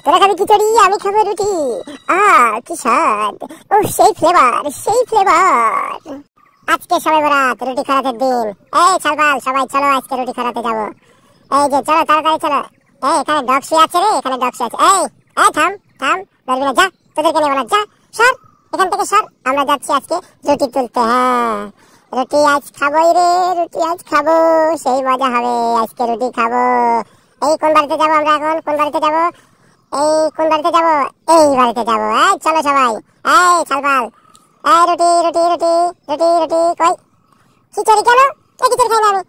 তোরা খাবি খিচুড়ি, আমি খাবো রুটি। কি স্বাদ! ও সেই ফ্লেভার, সেই ফ্লেভার। আজকে সবাই বরাত, রুটি খাওয়াতে দিন। এই ছালবাল সবাই চলো আজকে রুটি খাওয়াতে যাবো। এই যে চলো তাড়াতাড়ি চলো। এই এখানে ডগ শুয়ে আছে রে, এখানে ডগ শুয়ে আছে। এই থাম থাম, ধরবি না, যা, তোদেরকে নেবো না, যা সর এখান থেকে সর। আমরা যাচ্ছি আজকে রুটি তুলতে। হ্যাঁ রুটি আজ খাবোই রে, রুটি আজ খাবো, সেই মজা হবে আজকে রুটি খাবো। এই কোন বাড়িতে যাবো আমরা এখন, কোন বাড়িতে যাবো? এই কোন বাড়িতে যাবো? এই বাড়িতে যাবো। এই চলো সবাই। এই ছালবাল, এই রুটি রুটি রুটি রুটি রুটি কই? খিচুড়ি কেন? এই খিচুড়ি খাই না আমি।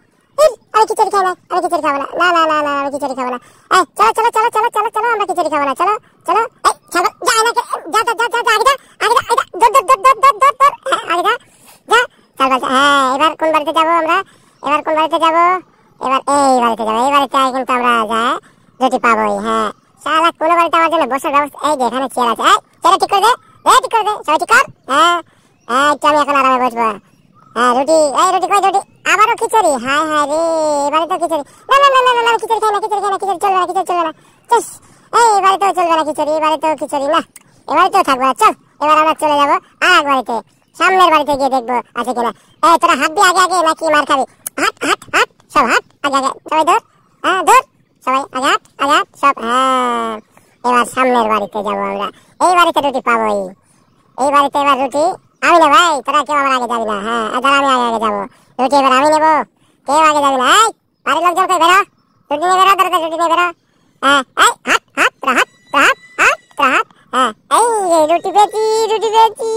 আমি খিচুড়ি খাই না, আমি খিচুড়ি খাবো না। না না না না, আমি খিচুড়ি খাবো না। এই চলো চলো চলো চলো চলো চলো, আমরা খিচুড়ি খাবো না, চলো চলো। এই ছালবাল যা না, যা যা যা যা, আগে যা আগে যা, দৌড় দৌড় দৌড় দৌড় দৌড় দৌড়, আগে যা যা। ছালবাল হ্যাঁ, এবার কোন বাড়িতে যাবো আমরা? এবার কোন বাড়িতে যাবো? এবার এই বাড়িতে যাবো। এই বাড়িতে কিন্তু আমরা যা রুটি পাবোই। হ্যাঁ শালা কোন বাড়িতে আমার জন্য বসার ব্যবস্থা? এই যে এখানে চেয়ার আছে, এই চেয়ার ঠিক করে দে, ঠিক করে দে, সবাই ঠিক কর। হ্যাঁ আমি এখন আরামে বসবো। হ্যাঁ রুটি, এই রুটি কই? রুটি আবারও খিচুড়ি? হায় হায় রে, এবারে তো খিচুড়ি। না না না না না, খিচুড়ি খাই না, খিচুড়ি খাই না, খিচুড়ি চলবে না, খিচুড়ি চলবে না। এই বাড়িতেও চলবে না খিচুড়ি, বাড়িতেও খিচুড়ি না, এবারেতেও থাকবো না। চল এবার আমরা চলে যাবো আর বাড়িতে, সামনের বাড়িতে গিয়ে দেখবো আছে কিনা। এই তোরা হাঁটবি আগে আগে নাকি মার খাবি? হাট হাট হাট, সব হাট আগে আগে, সবাই দৌড়। হ্যাঁ দৌড় সবাই, আগে হাট আগে হাট সব। হ্যাঁ এবার সামনের বাড়িতে যাবো আমরা, এই বাড়িতে রুটি পাবোই। এই বাড়িতে এবার রুটি আমি নেবো। ভাই তোরা কেউ আমার আগে যাবি না। হ্যাঁ এবার আমি আগে আগে যাবো, রুটি এবার আমি নেবো, কেউ আগে যাবি না। এই বাড়ির লোকজন কই? বেরো, রুটি নিয়ে বেরো, তাড়াতাড়ি রুটি নিয়ে বেরো। হ্যাঁ এই হাট হাট তোরা হাট তোরা হাট হাট তোরা হাট। হ্যাঁ এই রুটি পেয়েছি, রুটি পেয়েছি,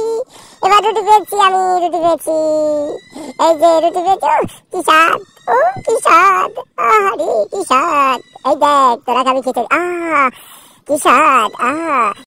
এবার রুটি পেয়েছি, আমি রুটি পেয়েছি। এই যে রুটি পেয়েছি, কি স্বাদ, ও কি স্বাদ, আরে কি স্বাদ। এই দেখ তোরা খাবি খিচুড়ি, কি স্বাদ,